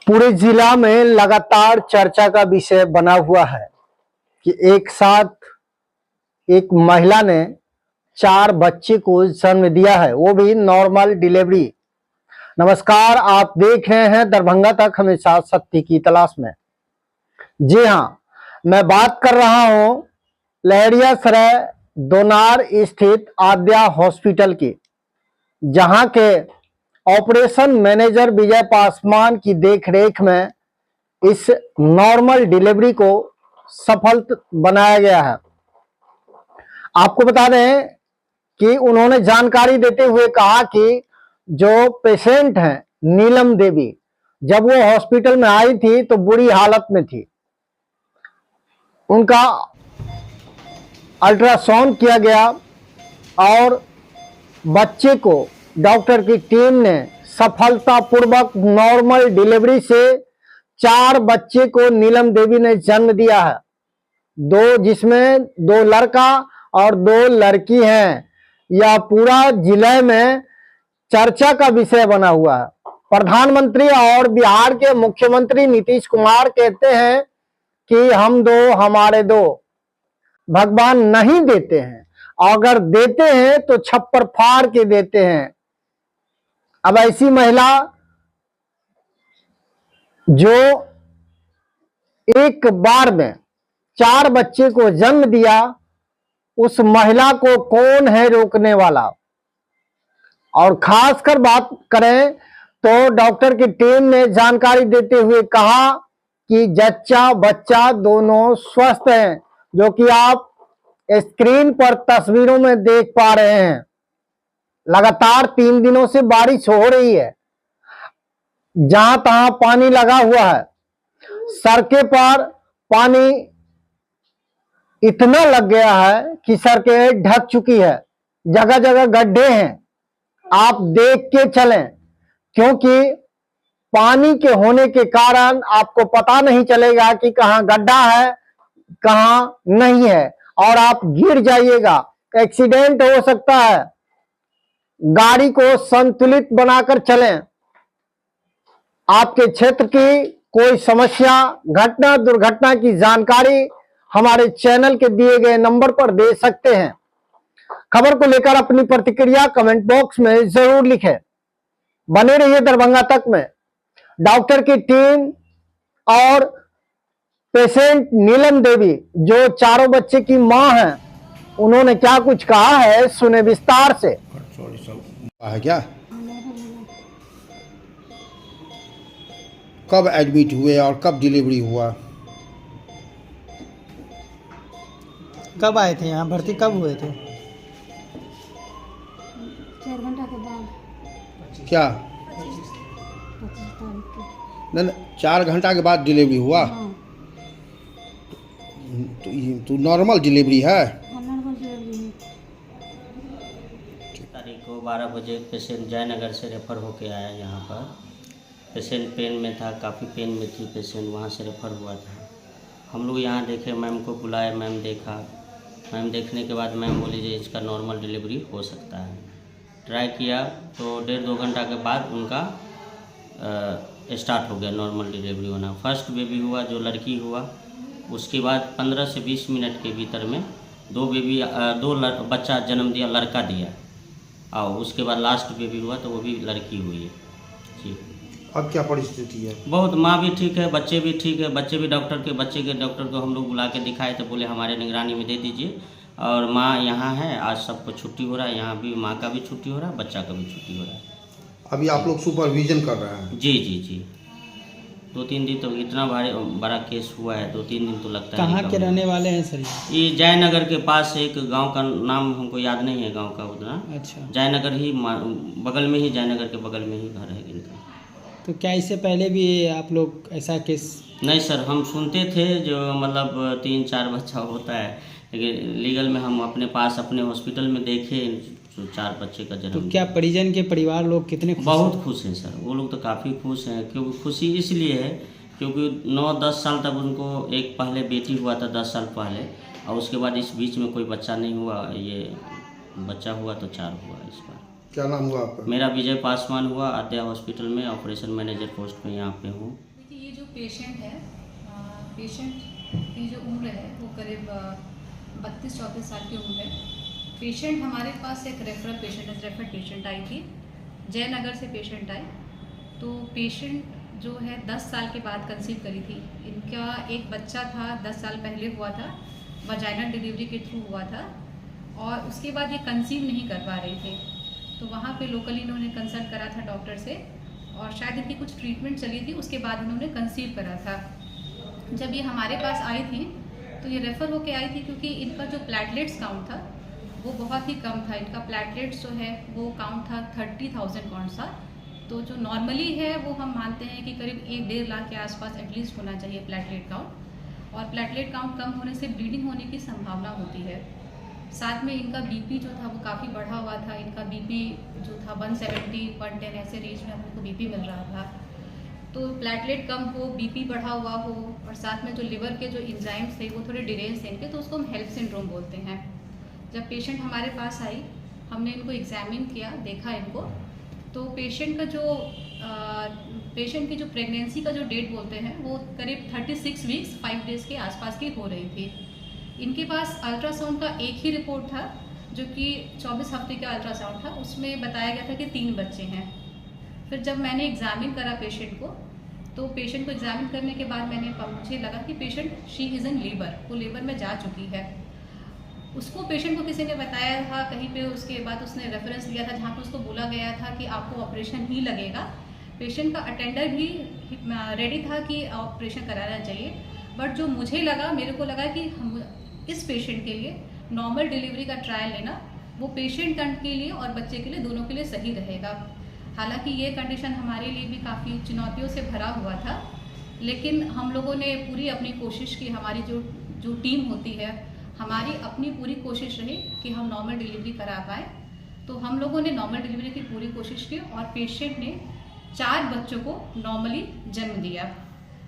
पूरे जिला में लगातार चर्चा का विषय बना हुआ है कि एक साथ एक महिला ने 4 बच्चे को जन्म दिया है, वो भी नॉर्मल डिलीवरी। नमस्कार, आप देख रहे हैं दरभंगा तक, हमेशा सत्य की तलाश में। जी हाँ, मैं बात कर रहा हूं लहरियासराय दोनार स्थित आद्या हॉस्पिटल की, जहां के ऑपरेशन मैनेजर विजय पासवान की देखरेख में इस नॉर्मल डिलीवरी को सफल बनाया गया है। आपको बता दें कि उन्होंने जानकारी देते हुए कहा कि जो पेशेंट हैं नीलम देवी, जब वो हॉस्पिटल में आई थी तो बुरी हालत में थी। उनका अल्ट्रासाउंड किया गया और बच्चे को डॉक्टर की टीम ने सफलतापूर्वक नॉर्मल डिलीवरी से 4 बच्चे को नीलम देवी ने जन्म दिया है, जिसमें 2 लड़का और 2 लड़की हैं। यह पूरा जिले में चर्चा का विषय बना हुआ है। प्रधानमंत्री और बिहार के मुख्यमंत्री नीतीश कुमार कहते हैं कि हम 2 हमारे 2, भगवान नहीं देते हैं, अगर देते हैं तो छप्पर फाड़ के देते हैं। अब ऐसी महिला जो एक बार में 4 बच्चे को जन्म दिया, उस महिला को कौन है रोकने वाला। और खासकर बात करें तो डॉक्टर की टीम ने जानकारी देते हुए कहा कि जच्चा बच्चा दोनों स्वस्थ हैं, जो कि आप स्क्रीन पर तस्वीरों में देख पा रहे हैं। लगातार 3 दिनों से बारिश हो रही है, जहां तहां पानी लगा हुआ है। सड़कें पर पानी इतना लग गया है कि सड़कें ढक चुकी है, जगह जगह गड्ढे हैं। आप देख के चलें, क्योंकि पानी के होने के कारण आपको पता नहीं चलेगा कि कहां गड्ढा है कहां नहीं है, और आप गिर जाइएगा, एक्सीडेंट हो सकता है। गाड़ी को संतुलित बनाकर चलें। आपके क्षेत्र की कोई समस्या, घटना, दुर्घटना की जानकारी हमारे चैनल के दिए गए नंबर पर दे सकते हैं। खबर को लेकर अपनी प्रतिक्रिया कमेंट बॉक्स में जरूर लिखें। बने रहिए दरभंगा तक में। डॉक्टर की टीम और पेशेंट नीलम देवी, जो 4 बच्चे की मां हैं, उन्होंने क्या कुछ कहा है, सुने विस्तार से। है क्या? कब एडमिट हुए और कब डिलीवरी हुआ? कब आए थे यहाँ, भर्ती कब हुए थे? 4 घंटा के बाद। क्या? 25 तारीख को। नहीं, 4 घंटा के बाद डिलीवरी हुआ। हाँ। तो नॉर्मल डिलीवरी है? हाँ, नॉर्मल डिलीवरी है। तारीख को 12 बजे पेशेंट जयनगर से रेफ़र होके आया यहाँ पर। पेशेंट पेन में था, काफ़ी पेन में थी पेशेंट, वहाँ से रेफ़र हुआ था। हम लोग यहाँ देखे, मैम को बुलाए, मैम देखा। मैम देखने के बाद मैम बोली जी इसका नॉर्मल डिलीवरी हो सकता है। ट्राई किया तो 1.5-2 घंटा के बाद उनका स्टार्ट हो गया नॉर्मल डिलीवरी होना। फर्स्ट बेबी हुआ जो लड़की हुआ, उसके बाद 15 से 20 मिनट के भीतर में 2 बच्चा जन्म दिया, लड़का दिया। और उसके बाद लास्ट बेबी हुआ तो वो भी लड़की हुई है जी। अब क्या परिस्थिति है? बहुत, माँ भी ठीक है, बच्चे भी ठीक है। बच्चे भी बच्चे के डॉक्टर को हम लोग बुला के दिखाए तो बोले हमारे निगरानी में दे दीजिए, और माँ यहाँ है। आज सबको छुट्टी हो रहा है, यहाँ भी माँ का भी छुट्टी हो रहा है, बच्चा का भी छुट्टी हो रहा है। अभी आप लोग सुपरविजन कर रहे हैं? जी जी जी। 2-3 दिन तो इतना बड़ा केस हुआ है, 2-3 दिन तो लगता है। कहाँ के रहने वाले हैं सर? ये जयनगर के पास एक गांव का नाम हमको याद नहीं है, गांव का उतना। अच्छा। जयनगर ही बगल में ही, जयनगर के बगल में ही घर है इनका। तो क्या इससे पहले भी आप लोग ऐसा केस? नहीं सर, हम सुनते थे जो मतलब 3-4 बच्चा होता है, लेकिन लीगल में हम अपने पास अपने हॉस्पिटल में देखे 4 बच्चे का जन्म। तो क्या परिजन के परिवार लोग कितने खुश? बहुत खुश हैं सर, वो लोग तो काफ़ी खुश हैं। क्योंकि खुशी इसलिए है क्योंकि 9-10 साल तक उनको एक पहले बेटी हुआ था, 10 साल पहले, और उसके बाद इस बीच में कोई बच्चा नहीं हुआ। ये बच्चा हुआ तो 4 हुआ इस बार। क्या नाम हुआ आपका? मेरा विजय पासवान हुआ, आद्या हॉस्पिटल में ऑपरेशन मैनेजर पोस्ट में यहाँ पे हूँ। देखिए, ये जो पेशेंट है, पेशेंट की जो उम्र है वो करीब 32-34 साल की उम्र है। पेशेंट हमारे पास एक रेफर पेशेंट आई थी, जयनगर से पेशेंट आई। तो पेशेंट जो है 10 साल के बाद कंसीव करी थी। इनका एक बच्चा था, 10 साल पहले हुआ था, वजाइनल डिलीवरी के थ्रू हुआ था, और उसके बाद ये कंसीव नहीं कर पा रहे थे। तो वहाँ पे लोकली इन्होंने कंसल्ट करा था डॉक्टर से, और शायद इनकी कुछ ट्रीटमेंट चली थी, उसके बाद इन्होंने कंसीव करा था। जब ये हमारे पास आई थी तो ये रेफ़र होके आई थी, क्योंकि इनका जो प्लेटलेट्स काउंट था वो बहुत ही कम था। इनका प्लेटलेट्स जो है वो काउंट था 30,000 काउंट सा। तो जो नॉर्मली है वो हम मानते हैं कि करीब 1-1.5 लाख के आसपास एटलीस्ट होना चाहिए प्लेटलेट काउंट, और प्लेटलेट काउंट कम होने से ब्लीडिंग होने की संभावना होती है। साथ में इनका बीपी जो था वो काफ़ी बढ़ा हुआ था। इनका बीपी जो था 170-110 ऐसे रेंज में हमको बीपी मिल रहा था। तो प्लेटलेट कम हो, बीपी बढ़ा हुआ हो, और साथ में जो लिवर के जो एंजाइम्स थे वो थोड़े डिरेंज थे इनके, तो उसको हम हेल्प सिंड्रोम बोलते हैं। जब पेशेंट हमारे पास आई, हमने इनको एग्जामिन किया, देखा इनको, तो पेशेंट की जो प्रेगनेंसी का जो डेट बोलते हैं वो करीब 36 वीक्स 5 डेज़ के आसपास की हो रही थी। इनके पास अल्ट्रासाउंड का एक ही रिपोर्ट था, जो कि 24 हफ्ते का अल्ट्रासाउंड था। उसमें बताया गया था कि 3 बच्चे हैं। फिर जब मैंने एग्जामिन करा पेशेंट को, तो पेशेंट को एग्जामिन करने के बाद मुझे लगा कि patient she is in labour, वो लेबर में जा चुकी है। उसको पेशेंट को किसी ने बताया था कहीं पे, उसके बाद उसने रेफरेंस लिया था जहाँ पे उसको बोला गया था कि आपको ऑपरेशन ही लगेगा। पेशेंट का अटेंडर भी रेडी था कि ऑपरेशन कराना चाहिए, बट जो मेरे को लगा कि हम इस पेशेंट के लिए नॉर्मल डिलीवरी का ट्रायल लेना वो पेशेंट के लिए और बच्चे के लिए, दोनों के लिए सही रहेगा। हालांकि ये कंडीशन हमारे लिए भी काफ़ी चुनौतियों से भरा हुआ था, लेकिन हम लोगों ने पूरी अपनी कोशिश की। हमारी जो टीम होती है, हमारी अपनी पूरी कोशिश रही कि हम नॉर्मल डिलीवरी करा पाएँ। तो हम लोगों ने नॉर्मल डिलीवरी की पूरी कोशिश की, और पेशेंट ने 4 बच्चों को नॉर्मली जन्म दिया।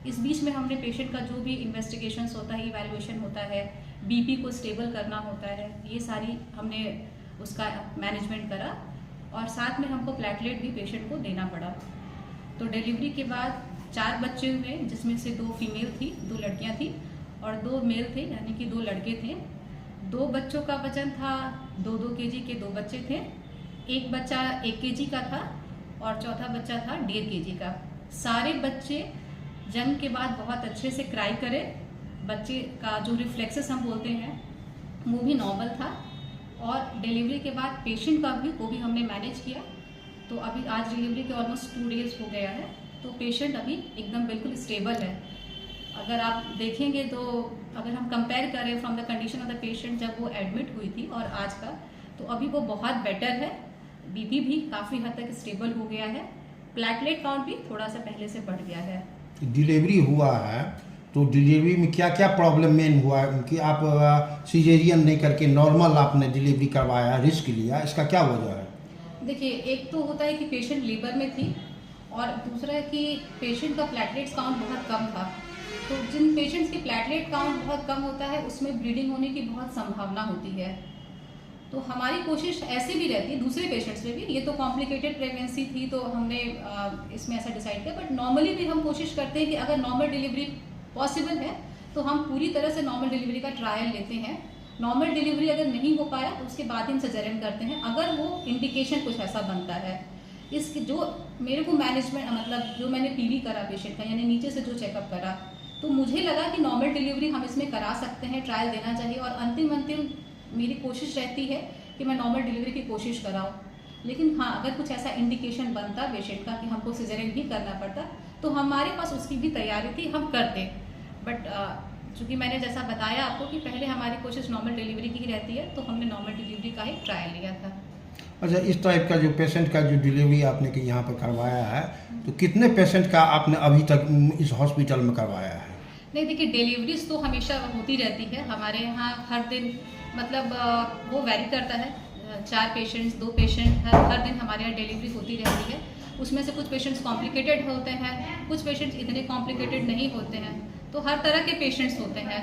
इस बीच में हमने पेशेंट का जो भी इन्वेस्टिगेशंस होता है, इवैल्यूएशन होता है, बीपी को स्टेबल करना होता है, ये सारी हमने उसका मैनेजमेंट करा, और साथ में हमको प्लेटलेट भी पेशेंट को देना पड़ा। तो डिलीवरी के बाद 4 बच्चे हुए, जिसमें से 2 फीमेल थी, 2 लड़कियां थी, और 2 मेल थे, यानी कि 2 लड़के थे। 2 बच्चों का वजन था 2-2 केजी के 2 बच्चे थे। एक बच्चा 1 केजी का था, और चौथा बच्चा था 1.5 केजी का। सारे बच्चे जन्म के बाद बहुत अच्छे से क्राई करे। बच्चे का जो रिफ्लेक्सेस हम बोलते हैं वो भी नॉर्मल था, और डिलीवरी के बाद पेशेंट का भी वो भी हमने मैनेज किया। तो अभी आज डिलीवरी के ऑलमोस्ट 2 डेज़ हो गया है, तो पेशेंट अभी एकदम बिल्कुल स्टेबल है। अगर आप देखेंगे तो अगर हम कंपेयर करें from the condition of the patient जब वो एडमिट हुई थी और आज का, तो अभी वो बहुत बेटर है। बीपी भी काफ़ी हद तक स्टेबल हो गया है। प्लेटलेट काउंट भी थोड़ा सा पहले से बढ़ गया है। डिलीवरी हुआ है तो डिलीवरी में क्या क्या प्रॉब्लम मेन हुआ है कि आप सिजेरियन नहीं करके नॉर्मल आपने डिलीवरी करवाया, रिस्क लिया, इसका क्या वजह है? देखिए, एक तो होता है कि पेशेंट लेबर में थी, और दूसरा है कि पेशेंट का प्लेटलेट्स काउंट बहुत कम था। तो जिन पेशेंट्स की प्लेटलेट काउंट बहुत कम होता है उसमें ब्लीडिंग होने की बहुत संभावना होती है। तो हमारी कोशिश ऐसे भी रहती है दूसरे पेशेंट्स में भी। ये तो कॉम्प्लिकेटेड प्रेगनेंसी थी तो हमने इसमें ऐसा डिसाइड किया, बट नॉर्मली भी हम कोशिश करते हैं कि अगर नॉर्मल डिलीवरी पॉसिबल है तो हम पूरी तरह से नॉर्मल डिलीवरी का ट्रायल लेते हैं। नॉर्मल डिलीवरी अगर नहीं हो पाया तो उसके बाद हम सिजेरियन करते हैं, अगर वो इंडिकेशन कुछ ऐसा बनता है। इसके जो मेरे को मैनेजमेंट मतलब जो मैंने पीवी करा पेशेंट का, यानी नीचे से जो चेकअप करा, तो मुझे लगा कि नॉर्मल डिलीवरी हम इसमें करा सकते हैं, ट्रायल देना चाहिए, और अंतिम मेरी कोशिश रहती है कि मैं नॉर्मल डिलीवरी की कोशिश कराऊँ। लेकिन हाँ, अगर कुछ ऐसा इंडिकेशन बनता पेशेंट का कि हमको सिजेरियन ही करना पड़ता, तो हमारे पास उसकी भी तैयारी थी, हम करते। बट चूँकि मैंने जैसा बताया आपको कि पहले हमारी कोशिश नॉर्मल डिलीवरी की ही रहती है, तो हमने नॉर्मल डिलीवरी का ही ट्रायल लिया था। अच्छा, इस टाइप का जो पेशेंट का जो डिलीवरी आपने कि यहाँ पर करवाया है, तो कितने पेशेंट का आपने अभी तक इस हॉस्पिटल में करवाया है? नहीं, देखिए, डिलीवरीज तो हमेशा होती रहती है हमारे यहाँ हर दिन, मतलब वो वैरी करता है। 4 पेशेंट्स 2 पेशेंट हर दिन हमारे यहाँ डिलीवरी होती रहती है। उसमें से कुछ पेशेंट्स कॉम्प्लिकेटेड होते हैं, कुछ पेशेंट्स इतने कॉम्प्लिकेटेड नहीं होते हैं, तो हर तरह के पेशेंट्स होते हैं।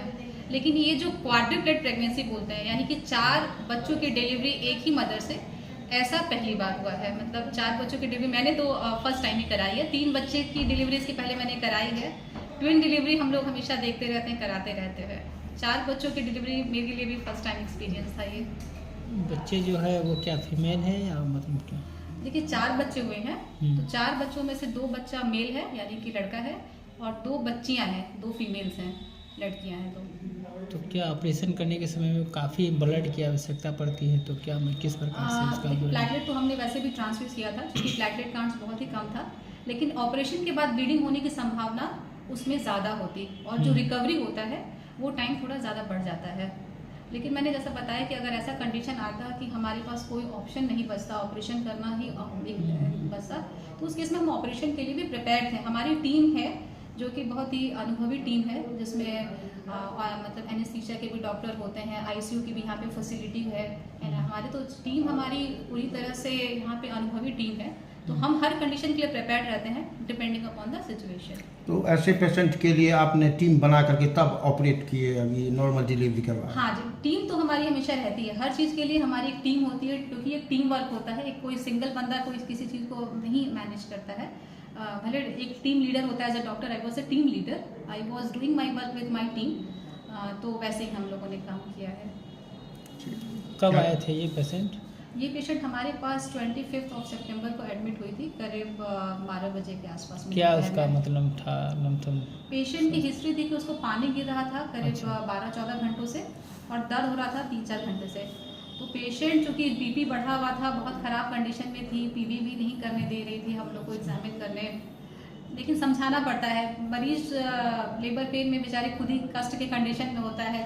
लेकिन ये जो क्वाड्रुप्लेट प्रेगनेंसी बोलते हैं, यानी कि 4 बच्चों की डिलीवरी एक ही मदर से, ऐसा पहली बार हुआ है, मतलब 4 बच्चों की डिलीवरी मैंने तो फर्स्ट टाइम ही कराई है। 3 बच्चे की डिलीवरी इसके पहले मैंने कराई है। ट्विन डिलीवरी हम लोग हमेशा देखते रहते हैं, कराते रहते हैं। 4 बच्चों की डिलीवरी मेरे लिए भी फर्स्ट टाइम एक्सपीरियंस था ये। बच्चे जो है वो क्या फीमेल है या मतलब क्या? देखिए 4 बच्चे हुए हैं, तो 4 बच्चों में से 2 बच्चा मेल है यानी कि लड़का है, और 2 बच्चियां हैं, 2 फीमेल्स हैं, लड़कियां हैं 2। तो क्या ऑपरेशन करने के समय में काफ़ी ब्लड की आवश्यकता पड़ती है, तो क्या मैं किस प्रकार से उसका ब्लड? प्लेटलेट तो हमने वैसे भी ट्रांसफ्यूज किया था क्योंकि प्लेटलेट काउंट्स बहुत ही कम था, लेकिन ऑपरेशन के बाद ब्लीडिंग होने की संभावना उसमें ज़्यादा होती, और जो रिकवरी होता है वो टाइम थोड़ा ज़्यादा बढ़ जाता है। लेकिन मैंने जैसा बताया कि अगर ऐसा कंडीशन आता कि हमारे पास कोई ऑप्शन नहीं बचता, ऑपरेशन करना ही बचता, तो उस केस में हम ऑपरेशन के लिए भी प्रिपेयर्ड हैं। हमारी टीम है जो कि बहुत ही अनुभवी टीम है, जिसमें मतलब एनेस्थीसिया के भी डॉक्टर होते हैं, आईसीयू की भी यहाँ पे फैसिलिटी है। हमारी तो टीम हमारी पूरी तरह से यहाँ पे अनुभवी टीम है, तो हम हर कंडीशन के लिए प्रिपेयर्ड रहते हैं डिपेंडिंग अपॉन द सिचुएशन। तो ऐसे पेशेंट के लिए आपने टीम बना करके तब ऑपरेट किए, अभी नॉर्मल डिलीवरी करवाया? हाँ जी, टीम तो हमारी हमेशा रहती है, हर चीज़ के लिए हमारी एक टीम होती है, क्योंकि एक टीम वर्क होता है। एक कोई सिंगल बंदा कोई किसी चीज़ को नहीं मैनेज करता है। भले एक टीम लीडर होता है, as a doctor I was a team leader, I was doing my work with my team, तो वैसे ही हम लोगों ने काम किया है। कब आए थे ये पेशेंट? ये पेशेंट हमारे पास 25 सितंबर को एडमिट हुई थी, करीब 12 बजे के आसपास में। क्या उसका मतलब था लमसम? पेशेंट की हिस्ट्री थी कि उसको पानी गिर रहा था करीब 12-14 घंटों से, और दर्द हो रहा था 3-4 घंटे से। तो पेशेंट चूँकि बीपी बढ़ा हुआ था, बहुत ख़राब कंडीशन में थी, पीवी भी नहीं करने दे रही थी हम लोग को एग्जामिन करने, लेकिन समझाना पड़ता है। मरीज लेबर पेन में बेचारे खुद ही कष्ट के कंडीशन में होता है।